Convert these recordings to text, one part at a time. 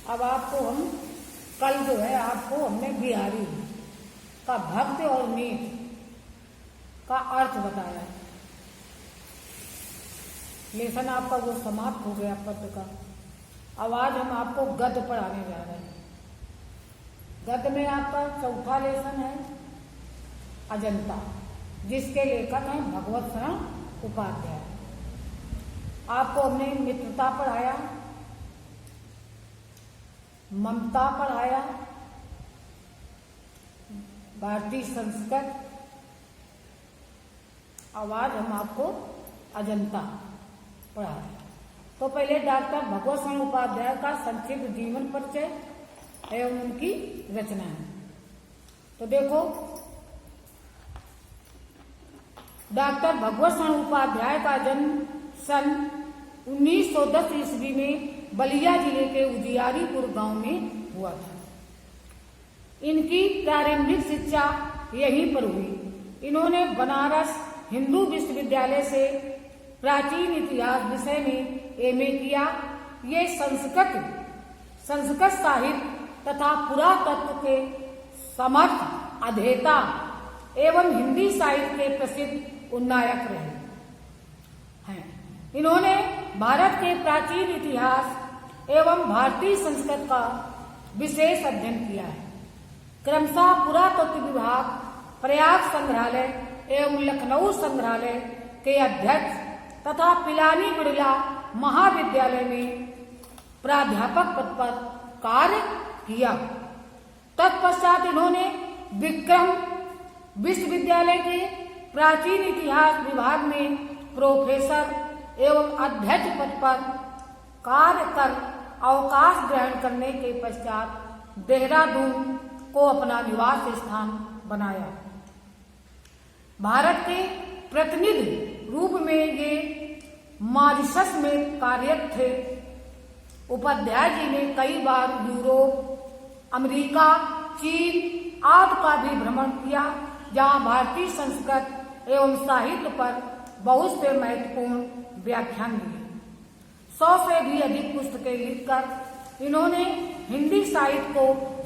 अब आपको हम कल जो है आपको हमने बिहारी का भक्त और मीत का अर्थ बताया। लेसन आपका वो समाप्त हो गया पद का। अब आज हम आपको गद्य पढ़ाने जा रहे हैं। गद्य में आपका चौथा लेसन है अजंता, जिसके लेखक हैं भगवत शरण उपाध्याय। आपको हमने मित्रता पढ़ाया, ममता पढ़ाया, भारतीय संस्कृत। अब आज हम आपको अजंता पढ़ा रहे हैं। तो पहले डॉक्टर भगवत शरण उपाध्याय का संक्षिप्त जीवन परिचय एवं उनकी रचनाएं। तो देखो, डॉक्टर भगवत शरण उपाध्याय का जन्म सन 1910 ईस्वी में बलिया जिले के उजियारीपुर गांव में हुआ था। इनकी प्रारंभिक शिक्षा यहीं पर हुई। इन्होंने बनारस हिंदू विश्वविद्यालय से प्राचीन इतिहास विषय में एमए किया। ये संस्कृत साहित्य तथा पुरातत्व के समर्थ अध्येता एवं हिंदी साहित्य के प्रसिद्ध उन्नायक रहे हैं। इन्होंने भारत के प्राचीन इतिहास एवं भारतीय संस्कृत का विशेष अध्ययन किया है। क्रमशः पुरातत्व विभाग, प्रयाग संग्रहालय एवं लखनऊ संग्रहालय के अध्यक्ष तथा पिलानी बिड़ला महाविद्यालय में प्राध्यापक पद पर कार्य किया। तत्पश्चात इन्होंने विक्रम विश्वविद्यालय के प्राचीन इतिहास विभाग में प्रोफेसर एवं अध्यक्ष पद पर कार्य कर अवकाश ग्रहण करने के पश्चात देहरादून को अपना निवास स्थान बनाया। भारत के प्रतिनिधि रूप में ये मॉरिशस में कार्यरत थे। उपाध्याय जी ने कई बार यूरोप, अमेरिका, चीन आदि का भी भ्रमण किया, जहां भारतीय संस्कृत एवं साहित्य पर बहुत से महत्वपूर्ण व्याख्यान दिए। 100 से भी अधिक पुस्तकें लिखकर इन्होंने हिंदी साहित्य को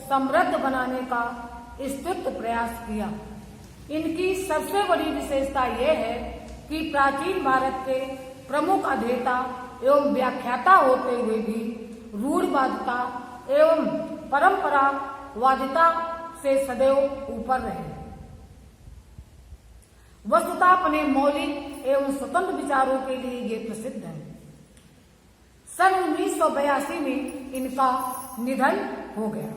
समृद्ध बनाने का स्तुत्य प्रयास किया। इनकी सबसे बड़ी विशेषता यह है कि प्राचीन भारत के प्रमुख अध्येता एवं व्याख्याता होते हुए भी रूढ़वादिता एवं परंपरावादिता से सदैव ऊपर रहे। वस्तुतः अपने मौलिक एवं स्वतंत्र विचारों के लिए ये प्रसिद्ध है। सन 1982 में इनका निधन हो गया।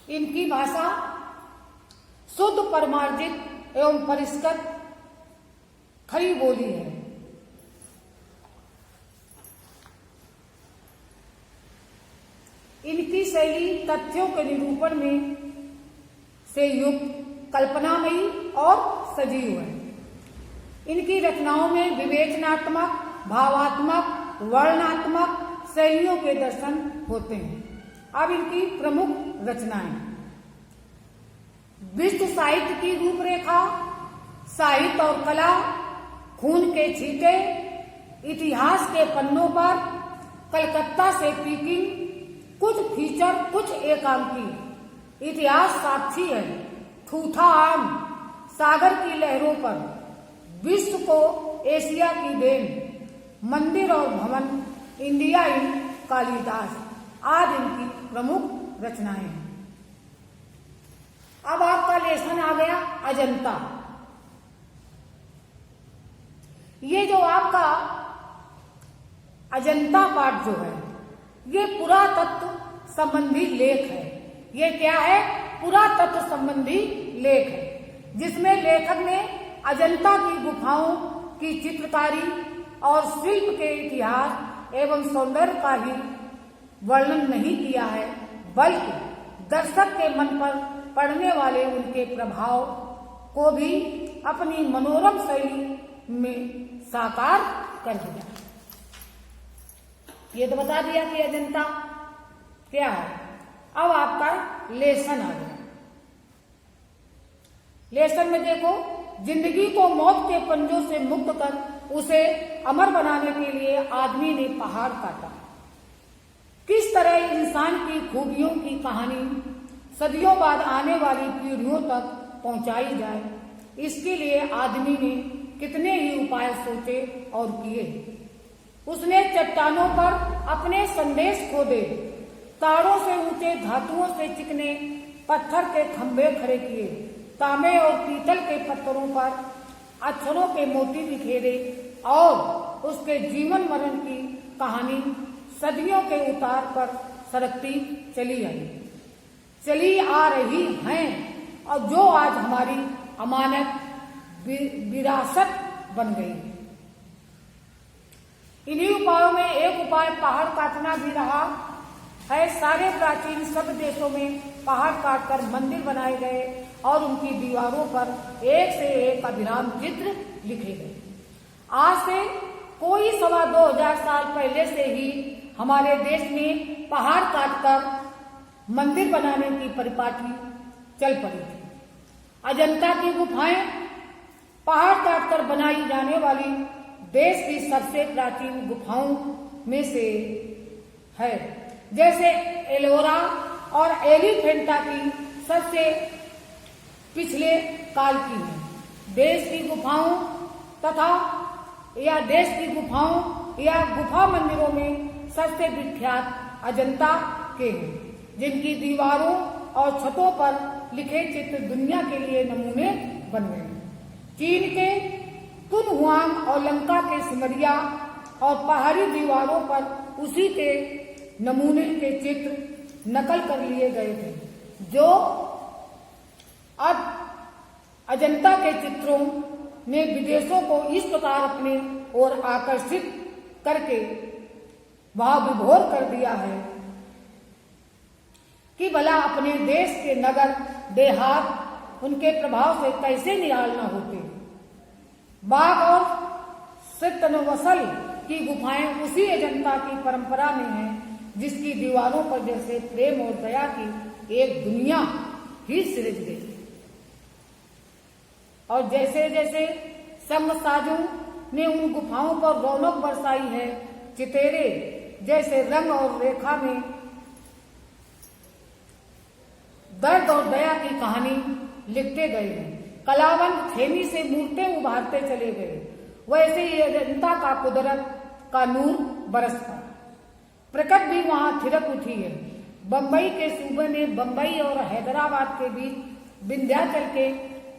इनकी भाषा शुद्ध, परमार्जित एवं परिष्कृत खरी बोली है। इनकी शैली तथ्यों के निरूपण में से युक्त, कल्पनामयी और सजीव है। इनकी रचनाओं में विवेचनात्मक, भावात्मक, वर्णनात्मक शैलियों के दर्शन होते हैं। अब इनकी प्रमुख रचनाएं: विश्व साहित्य की रूपरेखा, साहित्य और कला, खून के छींटे, इतिहास के पन्नों पर, कलकत्ता से पीकिंग, कुछ फीचर, कुछ एकांकी, इतिहास साक्षी है, ठूठा आम, सागर की लहरों पर, विश्व को एशिया की देन, मंदिर और भवन, इंडिया इन कालिदास आदि इनकी प्रमुख रचनाएं हैं। अब आपका लेसन आ गया अजंता। ये जो आपका अजंता पाठ जो है, ये पुरातत्व संबंधी लेख है। ये क्या है? पुरातत्व संबंधी लेख है, जिसमें लेखक ने अजंता की गुफाओं की चित्रकारी और शिल्प के इतिहास एवं सौंदर्य का ही वर्णन नहीं किया है, बल्कि दर्शक के मन पर पड़ने वाले उनके प्रभाव को भी अपनी मनोरम शैली में साकार कर दिया। ये तो बता दिया कि अजंता क्या है। अब आपका लेसन आ गया। लेसन में देखो, जिंदगी को मौत के पंजों से मुक्त कर उसे अमर बनाने के लिए आदमी ने पहाड़ काटा। किस तरह इंसान की खूबियों की कहानी सदियों बाद आने वाली पीढ़ियों तक पहुंचाई जाए, इसके लिए आदमी ने कितने ही उपाय सोचे और किए। उसने चट्टानों पर अपने संदेश खोदे, तारों से ऊंचे धातुओं से चिकने पत्थर के खंभे खड़े किए, तांबे और पीतल के पत्थरों पर अक्षरों के मोती बिखेरे और उसके जीवन मरण की कहानी सदियों के उतार पर सरकती चली आ रही हैं और जो आज हमारी अमानत विरासत बन गई। इन्हीं उपायों में एक उपाय पहाड़ काटना भी रहा है। सारे प्राचीन सब देशों में पहाड़ काटकर मंदिर बनाए गए और उनकी दीवारों पर एक से एक अभिराम चित्र लिखे गए। आज से कोई 2,500 साल पहले से ही हमारे देश में पहाड़ काटकर मंदिर बनाने की परिपाटी चल पड़ी थी। अजंता की गुफाएं पहाड़ काटकर बनाई जाने वाली देश की सबसे प्राचीन गुफाओं में से है। जैसे एलोरा और एलिफेंटा की सबसे पिछले काल की है। देश की गुफाओं या गुफा मंदिरों में सबसे विख्यात अजंता के हैं, जिनकी दीवारों और छतों पर लिखे चित्र दुनिया के लिए नमूने बन गए। चीन के तुनहुआंग और लंका के सिमरिया और पहाड़ी दीवारों पर उसी के नमूने के चित्र नकल कर लिए गए थे, जो अब अजंता के चित्रों ने विदेशों को इस प्रकार अपने ओर आकर्षित करके भाव विभोर कर दिया है कि भला अपने देश के नगर देहात उनके प्रभाव से कैसे निराल न होते। बाघ और सितनवसल की गुफाएं उसी अजंता की परंपरा में हैं, जिसकी दीवारों पर जैसे प्रेम और दया की एक दुनिया ही सिरज गई। और जैसे जैसे संग साजों ने उन गुफाओं पर रौनक बरसाई है, चितेरे जैसे रंग और रेखा में दर्द और दया की कहानी लिखते गए हैं। कलावंत खेमी से मूर्तें उभारते चले गए, वैसे ही अजंता का कुदरत का नूर बरस पड़ा। प्रकट भी वहां थिरक उठी है। बंबई के सूबे में बंबई और हैदराबाद के बीच विंध्याचल के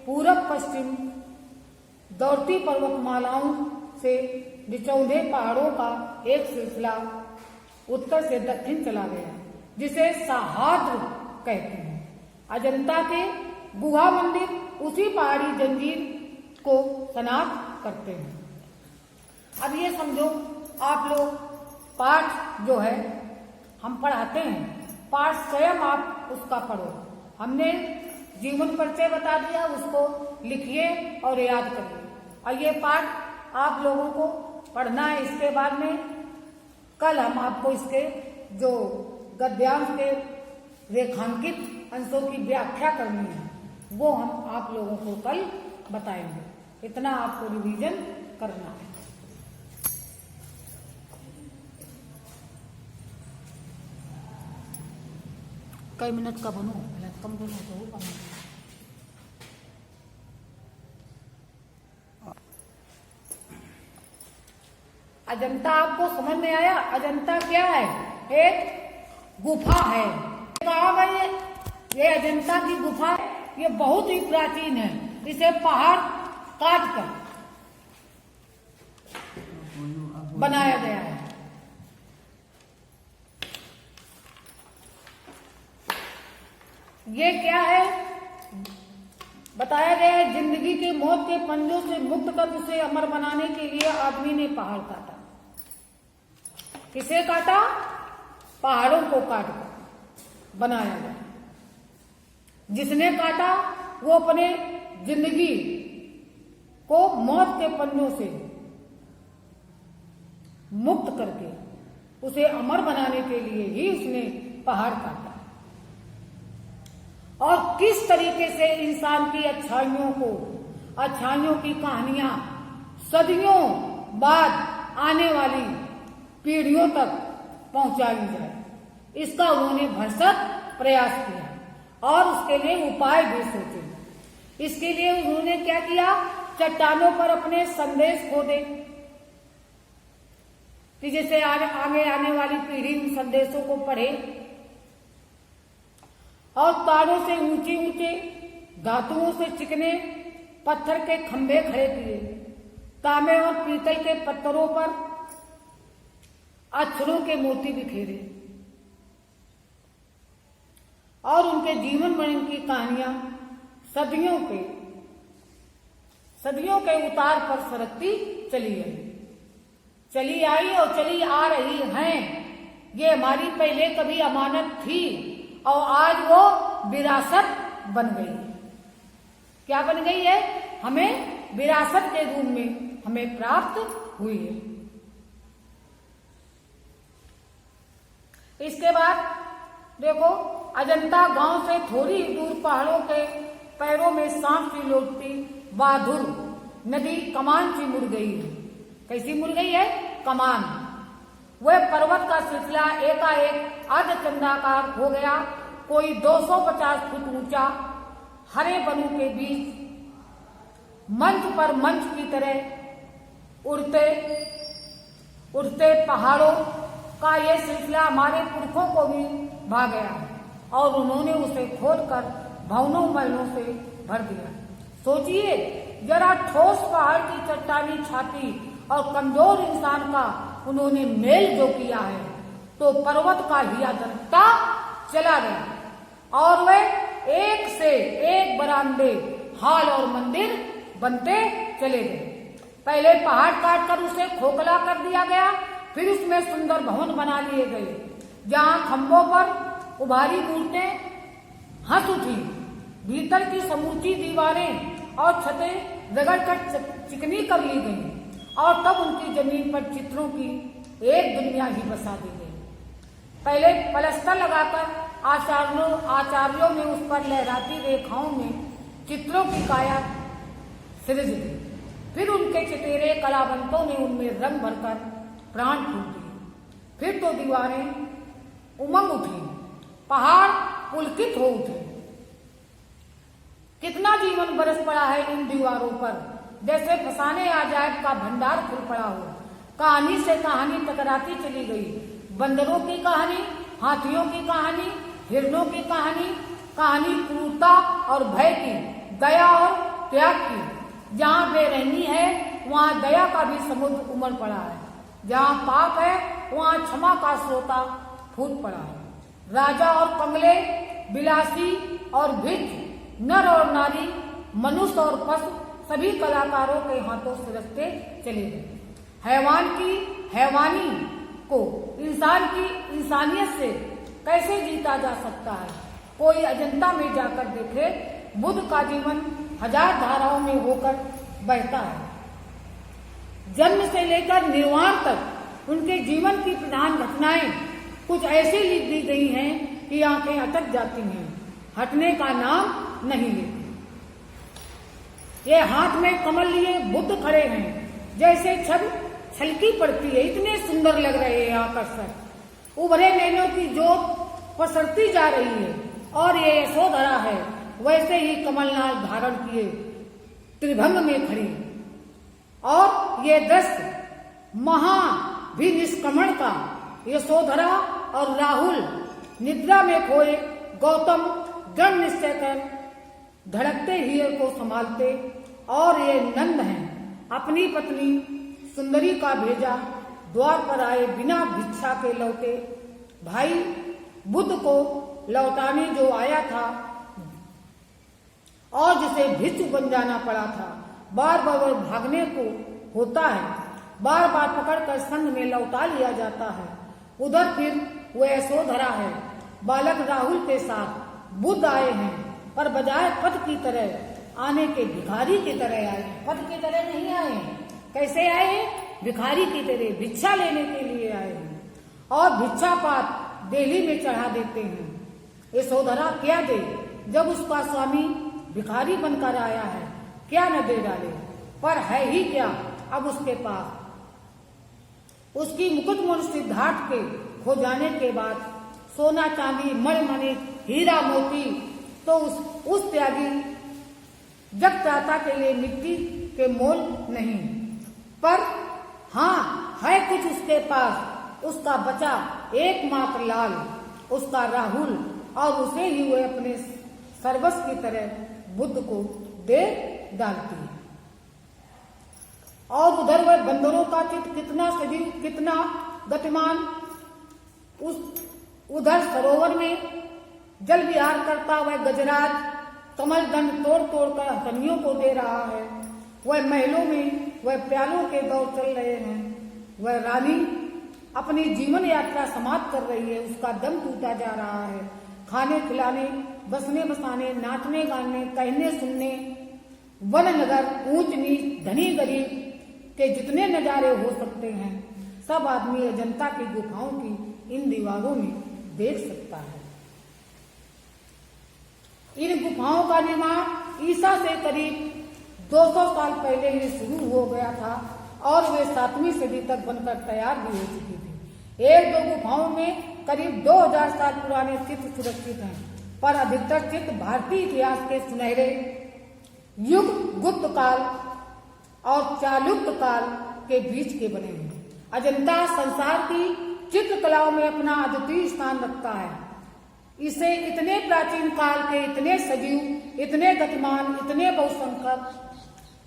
पूरब पश्चिम दौड़ती पर्वतमालाओं से निचौंधे पहाड़ों का एक सिलसिला उत्तर से दक्षिण चला गया, जिसे सहाद्र कहते हैं। अजंता के गुहा मंदिर उसी पहाड़ी जंजीर को शनाख्त करते हैं। अब ये समझो, आप लोग पाठ जो है हम पढ़ाते हैं, पाठ स्वयं आप उसका पढ़ो। हमने जीवन परिचय बता दिया, उसको लिखिए और याद करिए। और ये पाठ आप लोगों को पढ़ना है। इसके बाद में कल हम आपको इसके जो गद्यांश के रेखांकित अंशों की व्याख्या करनी है, वो हम आप लोगों को कल बताएंगे। इतना आपको रिवीजन करना है। कई मिनट का बनो, कम बनो तो कम। अजंता आपको समझ में आया? अजंता क्या है? एक गुफा है। कहा भाई ये अजंता की गुफा है, ये बहुत ही प्राचीन है। इसे पहाड़ काट कर बनाया गया है। ये क्या है बताया गया है। जिंदगी के मौत के पंजों से मुक्त कर उसे अमर बनाने के लिए आदमी ने पहाड़ काटा। किसे काटा? पहाड़ों को काट कर बनाया गया। जिसने काटा वो अपने जिंदगी को मौत के पंजों से मुक्त करके उसे अमर बनाने के लिए ही उसने पहाड़ काटा। और किस तरीके से इंसान की अच्छाइयों को अच्छाइयों की कहानियां सदियों बाद आने वाली पीढ़ियों तक पहुंचाई जाए, इसका उन्होंने भरसक प्रयास किया और उसके लिए उपाय भी सोचे। इसके लिए उन्होंने क्या किया, चट्टानों पर अपने संदेश खोदे कि जैसे आगे आने वाली पीढ़ी उन संदेशों को पढ़े, और तारों से ऊंचे ऊंचे धातुओं से चिकने पत्थर के खंभे खड़े किए, तांबे और पीतल के पत्थरों पर अक्षरों के मोती बिखेरे और उनके जीवन मरण की कहानियां सदियों के उतार पर सरकती चली आई और चली आ रही हैं। ये हमारी पहले कभी अमानत थी और आज वो विरासत बन गई। क्या बन गई है? हमें विरासत के रूप में हमें प्राप्त हुई है। इसके बाद देखो, अजंता गांव से थोड़ी दूर पहाड़ों के पैरों में सांप सी लौटती बहादुर नदी कमान सी मुड़ गई है। कैसी मुड़ गई है? कमान। वह पर्वत का सिलसिला एकाएक अर्धचंद्राकार हो गया, कोई 250 फुट ऊंचा, हरे वनों के बीच मंच पर मंच की तरह उड़ते पहाड़ों का यह सिलसिला हमारे पुरखों को भी भा गया और उन्होंने उसे खोदकर भवनों महलों से भर दिया। सोचिए जरा, ठोस पहाड़ की चट्टानी छाती और कमजोर इंसान का उन्होंने मेल जो किया है, तो पर्वत का हिया दरकता चला गया और वह एक से एक बरामदे, हाल और मंदिर बनते चले गए। पहले पहाड़ काटकर उसे खोखला कर दिया गया, फिर उसमें सुंदर भवन बना लिए गए, जहां खंभों पर उभारी मूर्तें हंस उठी, भीतर की समूची दीवारें और छतें रगड़कर चिकनी कर ली गई और तब उनकी जमीन पर चित्रों की एक दुनिया ही बसा दी गई। पहले पलस्तर लगाकर आचार्यों ने उस पर लहराती रेखाओं में चित्रों की काया सृज दी, फिर उनके चितेरे कलावंतों ने उनमें रंग भरकर प्राण फूंक दिए। फिर तो दीवारें उमंग उठी, पहाड़ पुलकित हो उठे। कितना जीवन बरस पड़ा है इन दीवारों पर, जैसे फसाने अजायब का भंडार खुल पड़ा हो। कहानी से कहानी टकराती चली गई, बंदरों की कहानी, हाथियों की कहानी, हिरणों की कहानी, कहानी क्रूरता और भय की, दया और त्याग की। जहाँ बेरहमी है वहाँ दया का भी समुद्र उमड़ पड़ा है, जहाँ पाप है वहाँ क्षमा का स्रोता फूट पड़ा है। राजा और कंगले, बिलासी और भिक्ष, नर और नारी, मनुष्य और पशु सभी कलाकारों के हाथों सिरकते चले गए। हैवान की हैवानी को इंसान की इंसानियत से कैसे जीता जा सकता है? कोई अजंता में जाकर देखे, बुद्ध का जीवन 1000 धाराओं में होकर बहता है। जन्म से लेकर निर्वाण तक उनके जीवन की प्रधान घटनाएं कुछ ऐसी लिख दी गई हैं कि आंखें अटक जाती हैं, हटने का नाम नहीं लेती। ये हाथ में कमल लिए बुद्ध खड़े हैं, जैसे छलकी पड़ती है, इतने सुंदर लग रहे हैं, आकर्षक। उभरे नैनों की जोत पसरती जा रही है और ये यशोधरा है वैसे ही कमलनाल धारण किए त्रिभंग में खड़ी, और ये दृश्य महाभिनिष्क्रमण का। यशोधरा और राहुल निद्रा में खोए गौतम दृढ़ निश्चय कर धड़कते हीरे को संभालते, और ये नंद हैं अपनी पत्नी सुंदरी का भेजा द्वार पर आए बिना भिक्षा के लौटे। भाई बुद्ध को लौटाने जो आया था और जिसे भिक्षु बन जाना पड़ा था, बार बार भागने को होता है, बार बार पकड़कर संग में लौटा लिया जाता है। उधर फिर वो यशोधरा है, बालक राहुल के साथ बुद्ध आए हैं, पर बजाय पद की तरह आने के भिखारी की तरह आए हैं। पद की तरह नहीं आए हैं, कैसे आए हैं? भिखारी की तरह भिक्षा लेने के लिए आए हैं और भिक्षा पात देहली में चढ़ा देते हैं। यशोधरा क्या दे जब उसका स्वामी भिखारी बनकर आया है, क्या न दे डाले, पर है ही क्या अब उसके पास। उसकी मुकुटमणि सिद्धार्थ के खो जाने के बाद सोना चांदी मणिमणि हीरा मोती तो उस त्यागी जगत्राता के लिए मिट्टी के मोल नहीं, पर हाँ है कुछ उसके पास, उसका बचा एकमात्र लाल, उसका राहुल, और उसे ही वह अपने सर्वस्व की तरह बुद्ध को दे डालती है। और उधर वह बंदरों का चित्त कितना सजीव कितना गतिमान, उधर सरोवर में जल विहार करता वह गजराज कमल दंड तोड़ तोड़ कर हथनियों को दे रहा है। वह महलों में वह प्यालों के दौर चल रहे हैं। वह रानी अपनी जीवन यात्रा समाप्त कर रही है, उसका दम टूटा जा रहा है। खाने खिलाने, बसने बसाने, नाचने गाने, कहने सुनने, वन नगर, ऊंच नीच, धनी गरीब के जितने नजारे हो सकते हैं सब आदमी अजंता की गुफाओं की इन दीवारों में देख सकता है। इन गुफाओं का निर्माण ईसा से करीब 200 साल पहले ही शुरू हो गया था और वे 7वीं सदी तक बनकर तैयार भी हो चुकी थी। एक दो गुफाओं में करीब 2000 साल पुराने चित्र सुरक्षित हैं, पर अधिकतर चित्र भारतीय इतिहास के सुनहरे युग गुप्त काल और चालुक्य काल के बीच के बने हैं। अजंता संसार की चित्रकलाओं में अपना अद्वितीय स्थान रखता है। इसे इतने प्राचीन काल के इतने सजीव, इतने गतिमान, इतने बहुसंख्यक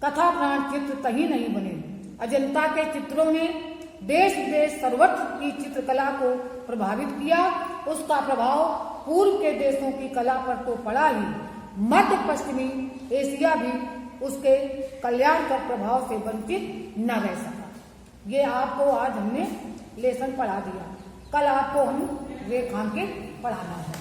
कथा पुराण चित्र कहीं नहीं बने। अजंता के चित्रों ने देश विदेश सर्वत्र की चित्रकला को प्रभावित किया। उसका प्रभाव पूर्व के देशों की कला पर तो पड़ा ही, मध्य पश्चिमी एशिया भी उसके कल्याणकर प्रभाव से वंचित न रह सका। ये आपको आज हमने लेसन पढ़ा दिया, कल आपको हम रेखांकित पढ़ाना है।